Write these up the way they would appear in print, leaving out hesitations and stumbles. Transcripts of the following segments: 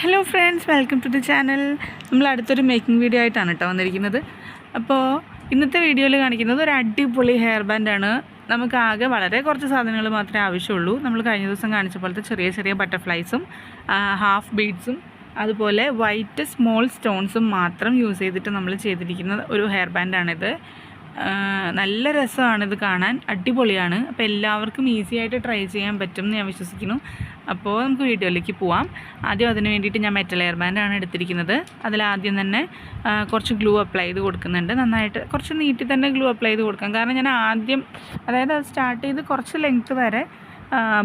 Hello friends, welcome to the channel. നമ്മൾ അടുത്തൊരു making video ആയിട്ടാണ് കേട്ടോ വന്നിരിക്കുന്നത്. അപ്പോൾ ഇന്നത്തെ വീഡിയോയിൽ കാണിക്കുന്നത് ഒരു അടിപൊളി ഹെയർ ബാൻഡാണ്. നമുക്ക് ആകെ വളരെ കുറച്ച് സാധനങ്ങൾ മാത്രമേ ആവശ്യമുള്ളൂ. നമ്മൾ കഴിഞ്ഞ ദിവസം കാണിച്ച പോലത്തെ ചെറിയ ചെറിയ ബട്ടർഫ്ലൈസും ഹാഫ് ബീഡ്സും അതുപോലെ വൈറ്റ് സ്മോൾ സ്റ്റോൺസും മാത്രം യൂസ് ചെയ്തിട്ട് നമ്മൾ ചെയ്തിരിക്കുന്ന ഒരു ഹെയർ ബാൻഡാണിത്. നല്ല രസമാണിത് കാണാൻ, അടിപൊളിയാണ്. അപ്പോൾ എല്ലാവർക്കും ഈസി ആയിട്ട് ട്രൈ ചെയ്യാൻ പറ്റും എന്ന് ഞാൻ വിശ്വസിക്കുന്നു. അപ്പോൾ നമുക്ക് വീഡിയോയിലേക്ക് പോവാം. ആദ്യം അതിന് വേണ്ടിയിട്ട് ഞാൻ മെറ്റൽ ഹെയർ ബാൻഡാണ് എടുത്തിരിക്കുന്നത്. അതിലാദ്യം തന്നെ കുറച്ച് ഗ്ലൂ അപ്ലൈ ചെയ്ത് കൊടുക്കുന്നുണ്ട്. നന്നായിട്ട് കുറച്ച് നീട്ടി തന്നെ ഗ്ലൂ അപ്ലൈ ചെയ്ത് കൊടുക്കാം. കാരണം ഞാൻ ആദ്യം അത് സ്റ്റാർട്ട് ചെയ്ത് കുറച്ച് ലെങ്ത്ത് വരെ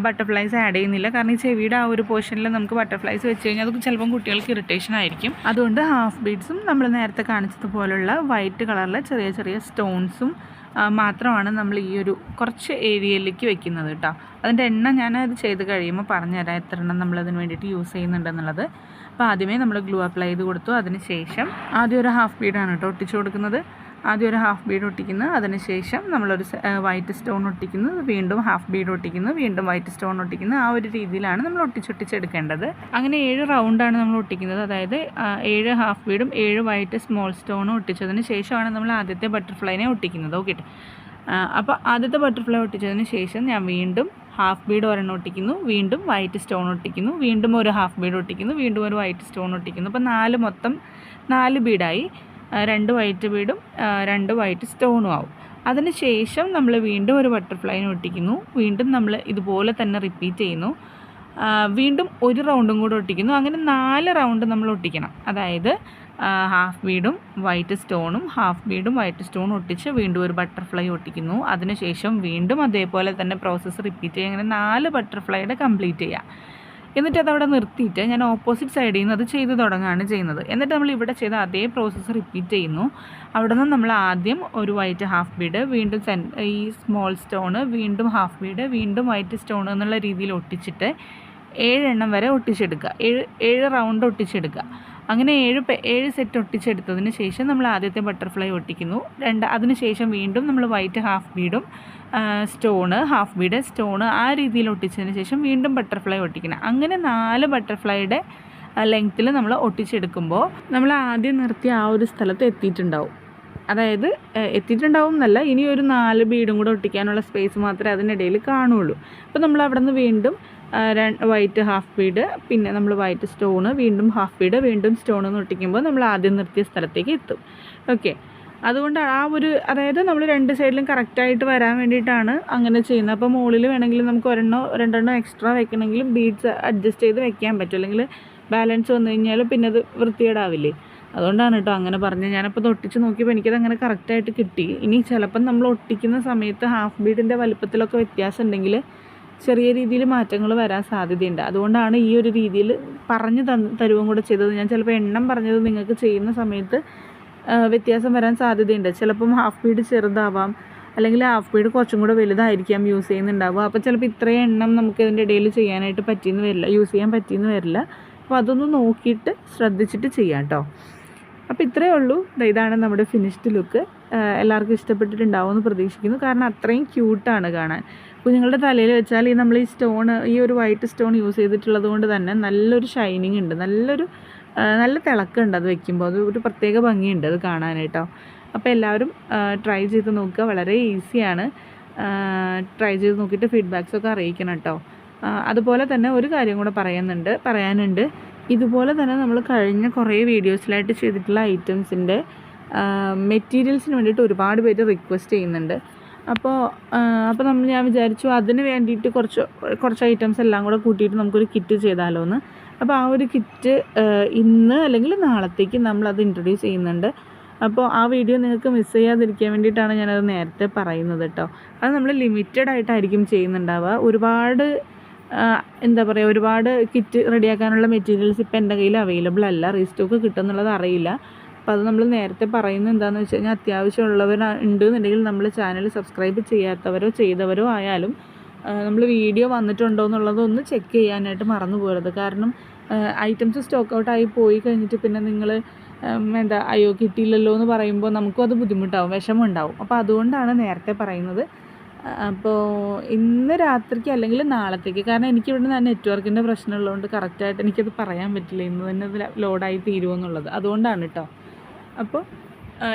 ബട്ടർഫ്ലൈസ് ആഡ് ചെയ്യുന്നില്ല. കാരണം ഈ ചെവിയുടെ ആ ഒരു പോർഷനിൽ നമുക്ക് ബട്ടർഫ്ലൈസ് വെച്ച് കഴിഞ്ഞാൽ അത് ചിലപ്പം കുട്ടികൾക്ക് ഇറിറ്റേഷൻ ആയിരിക്കും. അതുകൊണ്ട് ഹാഫ് ബീഡ്സും നമ്മൾ നേരത്തെ കാണിച്ചതുപോലുള്ള വൈറ്റ് കളറിലെ ചെറിയ ചെറിയ സ്റ്റോൺസും മാത്രമാണ് നമ്മൾ ഈ ഒരു കുറച്ച് ഏരിയയിലേക്ക് വെക്കുന്നത് കേട്ടോ. അതിൻ്റെ എണ്ണം ഞാനത് ചെയ്ത് കഴിയുമ്പോൾ പറഞ്ഞുതരാം എത്ര എണ്ണം നമ്മളതിന് വേണ്ടിയിട്ട് യൂസ് ചെയ്യുന്നുണ്ടെന്നുള്ളത്. അപ്പോൾ ആദ്യമേ നമ്മൾ ഗ്ലൂ അപ്ലൈ ചെയ്ത് കൊടുത്തു. അതിന് ശേഷം ആദ്യം ഒരു ഹാഫ് ബീഡാണ് കേട്ടോ ഒട്ടിച്ച് കൊടുക്കുന്നത്. ആദ്യം ഒരു ഹാഫ് ബീഡ് ഒട്ടിക്കുന്നു, അതിനുശേഷം നമ്മളൊരു വൈറ്റ് സ്റ്റോൺ ഒട്ടിക്കുന്നു, വീണ്ടും ഹാഫ് ബീഡ് ഒട്ടിക്കുന്നു, വീണ്ടും വൈറ്റ് സ്റ്റോൺ ഒട്ടിക്കുന്നു. ആ ഒരു രീതിയിലാണ് നമ്മൾ ഒട്ടിച്ചെടുക്കേണ്ടത്. അങ്ങനെ 7 റൗണ്ടാണ് നമ്മൾ ഒട്ടിക്കുന്നത്. അതായത് 7 ഹാഫ് ബീഡും 7 വൈറ്റ് സ്മോൾ സ്റ്റോണും ഒട്ടിച്ചതിന് ശേഷമാണ് നമ്മൾ ആദ്യത്തെ ബട്ടർഫ്ലൈനെ ഒട്ടിക്കുന്നത്. ഓക്കെ, അപ്പോൾ ആദ്യത്തെ ബട്ടർഫ്ലൈ ഒട്ടിച്ചതിന് ശേഷം ഞാൻ വീണ്ടും ഹാഫ് ബീഡ് ഒരെണ്ണം ഒട്ടിക്കുന്നു, വീണ്ടും വൈറ്റ് സ്റ്റോൺ ഒട്ടിക്കുന്നു, വീണ്ടും ഒരു ഹാഫ് ബീഡ് ഒട്ടിക്കുന്നു, വീണ്ടും ഒരു വൈറ്റ് സ്റ്റോൺ ഒട്ടിക്കുന്നു. അപ്പോൾ മൊത്തം 4 ബീഡായി. 2 വൈറ്റ് ബീഡും 2 വൈറ്റ് സ്റ്റോണും ആവും. അതിന് ശേഷം നമ്മൾ വീണ്ടും ഒരു ബട്ടർഫ്ലൈനെ ഒട്ടിക്കുന്നു. വീണ്ടും നമ്മൾ ഇതുപോലെ തന്നെ റിപ്പീറ്റ് ചെയ്യുന്നു. വീണ്ടും ഒരു റൗണ്ടും കൂടെ ഒട്ടിക്കുന്നു. അങ്ങനെ 4 റൗണ്ട് നമ്മൾ ഒട്ടിക്കണം. അതായത് ഹാഫ് ബീഡും വൈറ്റ് സ്റ്റോണും ഹാഫ് ബീഡും വൈറ്റ് സ്റ്റോണും ഒട്ടിച്ച് വീണ്ടും ഒരു ബട്ടർഫ്ലൈ ഒട്ടിക്കുന്നു. അതിനുശേഷം വീണ്ടും അതേപോലെ തന്നെ പ്രോസസ്സ് റിപ്പീറ്റ് ചെയ്യുക. അങ്ങനെ 4 ബട്ടർഫ്ലൈയുടെ കംപ്ലീറ്റ് ചെയ്യുക. എന്നിട്ട് അതവിടെ നിർത്തിയിട്ട് ഞാൻ ഓപ്പോസിറ്റ് സൈഡിൽ നിന്ന് അത് ചെയ്ത് തുടങ്ങുകയാണ് ചെയ്യുന്നത്. എന്നിട്ട് നമ്മൾ ഇവിടെ ചെയ്ത അതേ പ്രോസസ്സ് റിപ്പീറ്റ് ചെയ്യുന്നു. അവിടെ നിന്ന് നമ്മൾ ആദ്യം ഒരു വൈറ്റ് ഹാഫ് ബീഡ്, വീണ്ടും ഈ സ്മോൾ സ്റ്റോണ്, വീണ്ടും ഹാഫ് ബീഡ്, വീണ്ടും വൈറ്റ് സ്റ്റോൺ എന്നുള്ള രീതിയിൽ ഒട്ടിച്ചിട്ട് 7 എണ്ണം വരെ ഒട്ടിച്ചെടുക്കുക. 7 റൗണ്ട് ഒട്ടിച്ചെടുക്കുക. അങ്ങനെ 7 സെറ്റ് ഒട്ടിച്ചെടുത്തതിന് ശേഷം നമ്മൾ ആദ്യത്തെ ബട്ടർഫ്ലൈ ഒട്ടിക്കുന്നു. അതിന് ശേഷം വീണ്ടും നമ്മൾ വൈറ്റ് ഹാഫ് ബീഡും സ്റ്റോണ്, ഹാഫ് ബീഡ്, സ്റ്റോണ് ആ രീതിയിൽ ഒട്ടിച്ചതിന് ശേഷം വീണ്ടും ബട്ടർഫ്ലൈ ഒട്ടിക്കണം. അങ്ങനെ 4 ബട്ടർഫ്ലൈയുടെ ലെങ്ത്തിൽ നമ്മൾ ഒട്ടിച്ചെടുക്കുമ്പോൾ നമ്മൾ ആദ്യം നിർത്തിയ ആ ഒരു സ്ഥലത്ത് എത്തിയിട്ടുണ്ടാവും. അതായത് എത്തിയിട്ടുണ്ടാവും എന്നല്ല, ഇനി ഒരു 4 ബീഡും കൂടെ ഒട്ടിക്കാനുള്ള സ്പേസ് മാത്രമേ അതിനിടയിൽ കാണുള്ളൂ. അപ്പോൾ നമ്മൾ അവിടെ നിന്ന് വീണ്ടും വൈറ്റ് ഹാഫ് ബീഡ്, പിന്നെ നമ്മൾ വൈറ്റ് സ്റ്റോണ്, വീണ്ടും ഹാഫ് ബീഡ്, വീണ്ടും സ്റ്റോണെന്ന് ഒട്ടിക്കുമ്പോൾ നമ്മൾ ആദ്യം നിർത്തിയ സ്ഥലത്തേക്ക് എത്തും. ഓക്കെ, അതുകൊണ്ട് അതായത് നമ്മൾ 2 സൈഡിലും കറക്റ്റായിട്ട് വരാൻ വേണ്ടിയിട്ടാണ് അങ്ങനെ ചെയ്യുന്നത്. അപ്പോൾ മുകളിൽ വേണമെങ്കിൽ നമുക്ക് 2 എക്സ്ട്രാ വെക്കണമെങ്കിലും ബീഡ്സ് അഡ്ജസ്റ്റ് ചെയ്ത് വെക്കാൻ പറ്റും. അല്ലെങ്കിൽ ബാലൻസ് വന്നു കഴിഞ്ഞാൽ പിന്നെ അത് വൃത്തികേടാവില്ലേ. അതുകൊണ്ടാണ് കേട്ടോ അങ്ങനെ പറഞ്ഞത്. ഞാനപ്പോൾ ഇത് ഒട്ടിച്ച് നോക്കിയപ്പോൾ എനിക്കത് അങ്ങനെ കറക്റ്റായിട്ട് കിട്ടി. ഇനി ചിലപ്പം നമ്മൾ ഒട്ടിക്കുന്ന സമയത്ത് ഹാഫ് ബീഡിൻ്റെ വലുപ്പത്തിലൊക്കെ വ്യത്യാസം ഉണ്ടെങ്കിൽ ചെറിയ രീതിയിൽ മാറ്റങ്ങൾ വരാൻ സാധ്യതയുണ്ട്. അതുകൊണ്ടാണ് ഈ ഒരു രീതിയിൽ പറഞ്ഞു തരുവും കൂടെ ചെയ്തത്. ഞാൻ ചിലപ്പോൾ എണ്ണം പറഞ്ഞത് നിങ്ങൾക്ക് ചെയ്യുന്ന സമയത്ത് വ്യത്യാസം വരാൻ സാധ്യതയുണ്ട്. ചിലപ്പം ഹാഫ് ബീഡ് ചെറുതാവാം, അല്ലെങ്കിൽ ഹാഫ് ബീഡ് കുറച്ചും കൂടെ വലുതായിരിക്കാം യൂസ് ചെയ്യുന്നുണ്ടാവുക. അപ്പോൾ ചിലപ്പോൾ ഇത്രയും എണ്ണം നമുക്ക് ഇതിൻ്റെ ഇടയിൽ ചെയ്യാനായിട്ട് യൂസ് ചെയ്യാൻ പറ്റിയെന്ന് വരില്ല. അപ്പോൾ അതൊന്ന് നോക്കിയിട്ട് ശ്രദ്ധിച്ചിട്ട് ചെയ്യാം കേട്ടോ. അപ്പോൾ ഇത്രയേ ഉള്ളൂ. ഇതാണ് നമ്മുടെ ഫിനിഷ്ഡ് ലുക്ക്. എല്ലാവർക്കും ഇഷ്ടപ്പെട്ടിട്ടുണ്ടാവുമെന്ന് പ്രതീക്ഷിക്കുന്നു. കാരണം അത്രയും ക്യൂട്ടാണ് കാണാൻ. കുഞ്ഞുങ്ങളുടെ തലയിൽ വെച്ചാൽ നമ്മൾ ഈ ഒരു വൈറ്റ് സ്റ്റോൺ യൂസ് ചെയ്തിട്ടുള്ളത് കൊണ്ട് തന്നെ നല്ലൊരു ഷൈനിങ് ഉണ്ട്, നല്ല തിളക്കമുണ്ട്. അത് വെക്കുമ്പോൾ അത് ഒരു പ്രത്യേക ഭംഗിയുണ്ട് അത് കാണാനായിട്ടോ. അപ്പോൾ എല്ലാവരും ട്രൈ ചെയ്ത് നോക്കുക. വളരെ ഈസിയാണ്. ട്രൈ ചെയ്ത് നോക്കിയിട്ട് ഫീഡ്ബാക്സൊക്കെ അറിയിക്കണം കേട്ടോ. അതുപോലെ തന്നെ ഒരു കാര്യം കൂടെ പറയാനുണ്ട്. ഇതുപോലെ തന്നെ നമ്മൾ കഴിഞ്ഞ കുറേ വീഡിയോസിലായിട്ട് ചെയ്തിട്ടുള്ള ഐറ്റംസിൻ്റെ മെറ്റീരിയൽസിന് വേണ്ടിയിട്ട് ഒരുപാട് പേര് റിക്വസ്റ്റ് ചെയ്യുന്നുണ്ട്. അപ്പോൾ ഞാൻ വിചാരിച്ചു അതിന് വേണ്ടിയിട്ട് കുറച്ച് ഐറ്റംസ് എല്ലാം കൂടെ കൂട്ടിയിട്ട് നമുക്കൊരു കിറ്റ് ചെയ്താലോ എന്ന്. അപ്പോൾ ആ ഒരു കിറ്റ് ഇന്ന് അല്ലെങ്കിൽ നാളത്തേക്ക് നമ്മളത് ഇൻട്രൊഡ്യൂസ് ചെയ്യുന്നുണ്ട്. അപ്പോൾ ആ വീഡിയോ നിങ്ങൾക്ക് മിസ് ചെയ്യാതിരിക്കാൻ വേണ്ടിയിട്ടാണ് ഞാനത് നേരത്തെ പറയുന്നത് കേട്ടോ. അത് നമ്മൾ ലിമിറ്റഡ് ആയിട്ടായിരിക്കും ചെയ്യുന്നുണ്ടാവുക. ഒരുപാട് കിറ്റ് റെഡിയാക്കാനുള്ള മെറ്റീരിയൽസ് ഇപ്പോൾ എൻ്റെ കയ്യിൽ അവൈലബിൾ അല്ല. റീസ്റ്റോക്ക് കിട്ടുമെന്നുള്ളത് അറിയില്ല. അപ്പോൾ അത് നമ്മൾ നേരത്തെ പറയുന്നത് എന്താണെന്ന് വെച്ച് കഴിഞ്ഞാൽ അത്യാവശ്യമുള്ളവർ ഉണ്ടെന്നുണ്ടെങ്കിൽ നമ്മൾ ചാനൽ സബ്സ്ക്രൈബ് ചെയ്യാത്തവരോ ചെയ്തവരോ ആയാലും നമ്മൾ വീഡിയോ വന്നിട്ടുണ്ടോ എന്നുള്ളതൊന്ന് ചെക്ക് ചെയ്യാനായിട്ട് മറന്നു പോകരുത്. കാരണം ഐറ്റംസ് സ്റ്റോക്ക് ഔട്ടായി പോയി കഴിഞ്ഞിട്ട് പിന്നെ നിങ്ങൾ കിട്ടിയില്ലല്ലോ എന്ന് പറയുമ്പോൾ നമുക്കും അത് ബുദ്ധിമുട്ടാവും, വിഷമമുണ്ടാവും. അപ്പോൾ അതുകൊണ്ടാണ് നേരത്തെ പറയുന്നത്. അപ്പോൾ ഇന്ന് രാത്രിക്ക് അല്ലെങ്കിൽ നാളത്തേക്ക്, കാരണം എനിക്കിവിടെ നിന്ന് നെറ്റ്വർക്കിൻ്റെ പ്രശ്നമുള്ളതുകൊണ്ട് കറക്റ്റായിട്ട് എനിക്കത് പറയാൻ പറ്റില്ല ഇന്ന് തന്നെ അത് ലോഡായി തീരുമെന്നുള്ളത്. അതുകൊണ്ടാണ് കേട്ടോ. അപ്പോൾ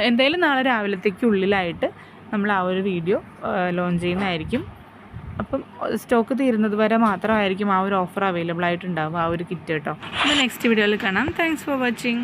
എന്തായാലും നാളെ രാവിലത്തേക്കുള്ളിലായിട്ട് നമ്മൾ ആ ഒരു വീഡിയോ ലോഞ്ച് ചെയ്യുന്നതായിരിക്കും. അപ്പം സ്റ്റോക്ക് തീരുന്നത് വരെ മാത്രമായിരിക്കും ആ ഒരു ഓഫർ അവൈലബിൾ ആയിട്ടുണ്ടാവുക, ആ ഒരു കിറ്റ് കേട്ടോ. അപ്പോൾ നെക്സ്റ്റ് വീഡിയോയിൽ കാണാം. Thanks for watching.